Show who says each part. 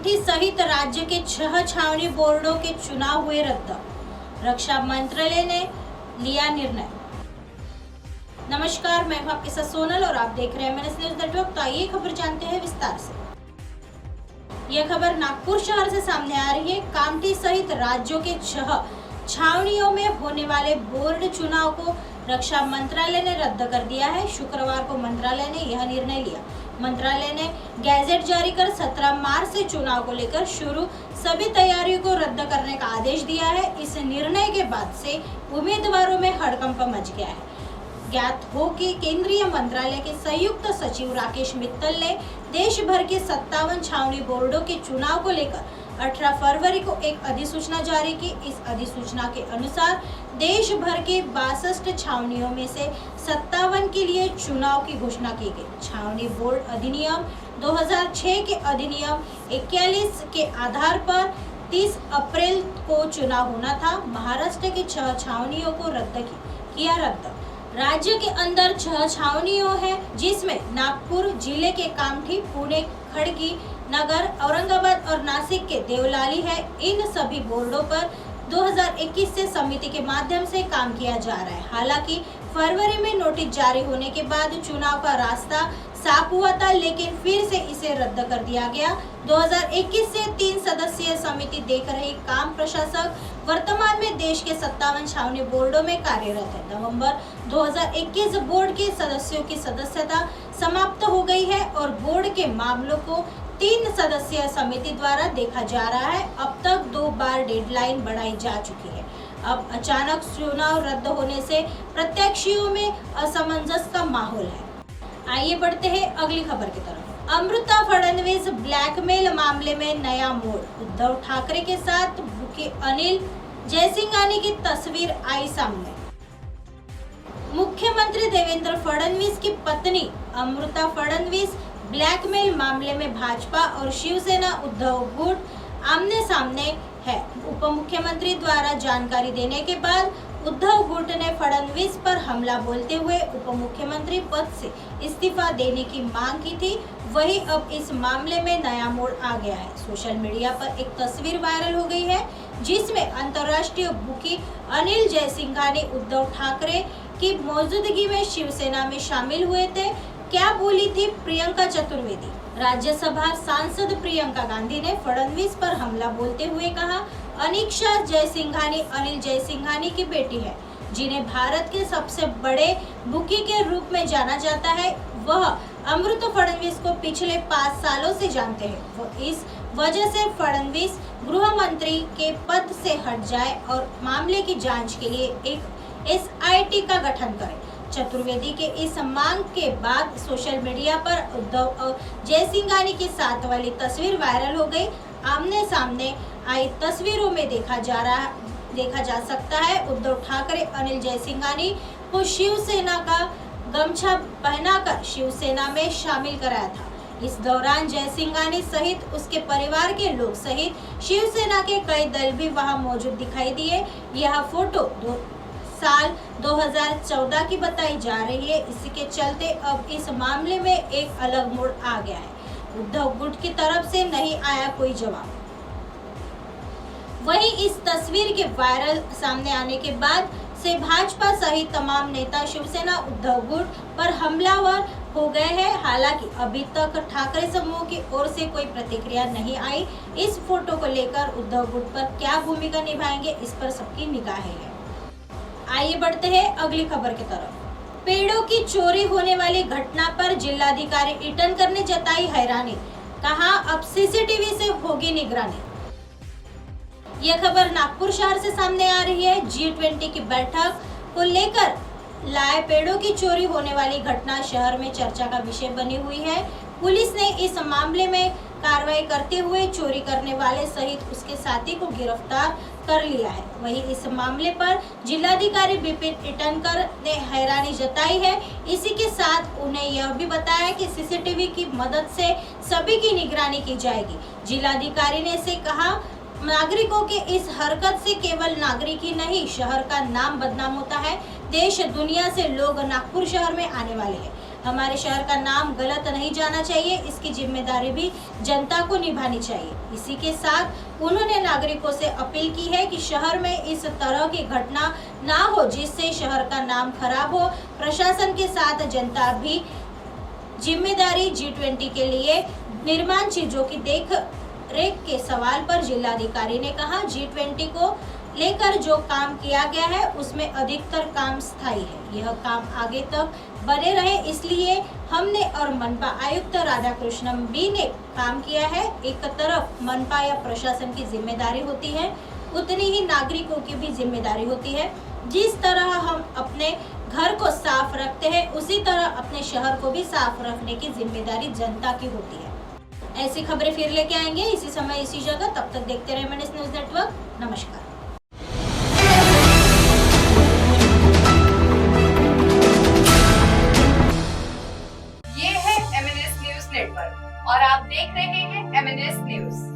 Speaker 1: कामठी सहित राज्य के 6 छावनी बोर्डों के चुनाव हुए रद्द, रक्षा मंत्रालय ने लिया निर्णय। नमस्कार, मैं हूं आपके साथ सोनल और आप देख रहे हैं MNS न्यूज नेटवर्क। तो आइए खबर जानते हैं विस्तार से। यह खबर नागपुर शहर से सामने आ रही है। कामठी सहित राज्यों के 6 छावनियों में होने वाले बोर्ड चुनाव को रक्षा मंत्रालय ने रद्द कर दिया है। शुक्रवार को मंत्रालय ने यह निर्णय लिया। मंत्रालय ने गैजेट जारी कर 17 मार्च से चुनाव को लेकर शुरू सभी तैयारियों को रद्द करने का आदेश दिया है। इस निर्णय के बाद से उम्मीदवारों में हड़कंप मच गया है। ज्ञात हो कि केंद्रीय मंत्रालय के संयुक्त सचिव राकेश मित्तल ने देश भर के 57 छावनी बोर्डों के चुनाव को लेकर 18 फरवरी को एक अधिसूचना जारी की। इस अधिसूचना के अनुसार देश भर के 62 छावनियों में से 57 के लिए चुनाव की घोषणा की गई। छावनी बोर्ड अधिनियम 2006 के अधिनियम 41 के आधार पर 30 अप्रैल को चुनाव होना था। महाराष्ट्र की 6 छावनियों को किया रद्द। राज्य के अंदर 6 छावनियों है, जिसमें नागपुर जिले के कामठी, पुणे, खड़गी, नगर, औरंगाबाद और नासिक के देवलाली है। इन सभी बोर्डों पर 2021 से समिति के माध्यम से काम किया जा रहा है। हालांकि फरवरी में नोटिस जारी होने के बाद चुनाव का रास्ता साफ हुआ था, लेकिन फिर से इसे रद्द कर दिया गया। 2021 से 3 सदस्यीय समिति देख रही काम प्रशासक वर्तमान में देश के 57 छावनी बोर्डों में कार्यरत है। नवंबर 2021 बोर्ड के सदस्यों की सदस्यता समाप्त हो गई है और बोर्ड के मामलों को 3 सदस्यीय समिति द्वारा देखा जा रहा है। अब तक 2 बार डेडलाइन बढ़ाई जा चुकी है। अब अचानक चुनाव रद्द होने से प्रत्याशियों में असमंजस का माहौल है। आइए बढ़ते हैं अगली खबर की तरफ। अमृता फडणवीस ब्लैकमेल मामले में नया मोड़। उद्धव ठाकरे के साथ बुके अनिल जयसिंघानी की तस्वीर आई सामने। मुख्यमंत्री देवेंद्र फडणवीस की पत्नी अमृता फडणवीस ब्लैकमेल मामले में भाजपा और शिवसेना उद्धव गुट आमने सामने है। उप मुख्यमंत्री द्वारा जानकारी देने के बाद उद्धव गुट ने फडणवीस पर हमला बोलते हुए उप मुख्यमंत्री पद से इस्तीफा देने की मांग की थी। वही अब इस मामले में नया मोड़ आ गया है। सोशल मीडिया पर एक तस्वीर वायरल हो गई है, जिसमें अंतर्राष्ट्रीय बुकी अनिल जयसिंघानी उद्धव ठाकरे की मौजूदगी में शिवसेना में शामिल हुए थे। क्या बोली थी प्रियंका चतुर्वेदी। राज्यसभा सांसद प्रियंका गांधी ने फडणवीस पर हमला बोलते हुए कहा, अनिक्षा जयसिंघानी अनिल जयसिंघानी की बेटी है, जिन्हें भारत के सबसे बड़े बुकी के रूप में जाना जाता है। वह अमृता फडणवीस को पिछले 5 सालों से जानते हैं। वो इस वजह से फडणवीस गृह मंत्री के पद से हट जाए और मामले की जांच के लिए एक SIT का गठन करें। चतुर्वेदी के इस मांग के बाद सोशल मीडिया पर उद्धव और जयसिंघानी के साथ वाली तस्वीर वायरल हो गई। आमने सामने आई तस्वीरों में देखा जा सकता है उद्धव ठाकरे अनिल जयसिंघानी को शिवसेना का गमछा पहनाकर शिवसेना में शामिल कराया था। इस दौरान जयसिंघानी सहित उसके परिवार के लोग सहित शिवसेना के कई दल भी वहां मौजूद दिखाई दिए। यह फोटो साल 2014 की बताई जा रही है। इसी के चलते अब इस मामले में एक अलग मोड़ आ गया है। उद्धव गुट की तरफ से नहीं आया कोई जवाब। वहीं इस तस्वीर के वायरल सामने आने के बाद से भाजपा सहित तमाम नेता शिवसेना उद्धव गुट पर हमलावर हो गए हैं। हालांकि अभी तक ठाकरे समूह की ओर से कोई प्रतिक्रिया नहीं आई। इस फोटो को लेकर उद्धव गुट पर क्या भूमिका निभाएंगे, इस पर सबकी निगाहें हैं। आइए बढ़ते हैं अगली खबर की तरफ। पेड़ों की चोरी होने वाली घटना पर जिलाधिकारी ईटनकर ने जताई हैरानी। कहा, अब CCTV से होगी निगरानी। यह खबर नागपुर शहर से सामने आ रही है। G20 की बैठक को लेकर लाए पेड़ों की चोरी होने वाली घटना शहर में चर्चा का विषय बनी हुई है। पुलिस ने इस मामले में कार्रवाई करते हुए चोरी करने वाले सहित उसके साथी को गिरफ्तार कर लिया है। वहीं इस मामले पर जिलाधिकारी विपिन ईटनकर ने हैरानी जताई है। इसी के साथ उन्हें यह भी बताया कि CCTV की मदद से सभी की निगरानी की जाएगी। जिलाधिकारी ने से कहा, नागरिकों के इस हरकत से केवल नागरिक ही नहीं, शहर का नाम बदनाम होता है। देश दुनिया से लोग नागपुर शहर में आने वाले हैं। हमारे शहर का नाम गलत नहीं जाना चाहिए, इसकी जिम्मेदारी भी जनता को निभानी चाहिए। इसी के साथ उन्होंने नागरिकों से अपील की है कि शहर में इस तरह की घटना ना हो जिससे शहर का नाम खराब हो। प्रशासन के साथ जनता भी जिम्मेदारी। G20 के लिए निर्माण चीजों की देख रेख के सवाल पर जिलाधिकारी ने कहा, G20 को लेकर जो काम किया गया है उसमें अधिकतर काम स्थायी है। यह काम आगे तक बने रहे इसलिए हमने और मनपा आयुक्त राधाकृष्णन बी ने काम किया है। एक तरफ मनपा या प्रशासन की जिम्मेदारी होती है, उतनी ही नागरिकों की भी जिम्मेदारी होती है। जिस तरह हम अपने घर को साफ रखते हैं उसी तरह अपने शहर को भी साफ रखने की जिम्मेदारी जनता की होती है। ऐसी खबरें फिर लेके आएंगे इसी समय इसी जगह। तब तक देखते रहे MNS न्यूज नेटवर्क। नमस्कार।
Speaker 2: ये है MNS न्यूज नेटवर्क और आप देख रहे हैं MNS न्यूज।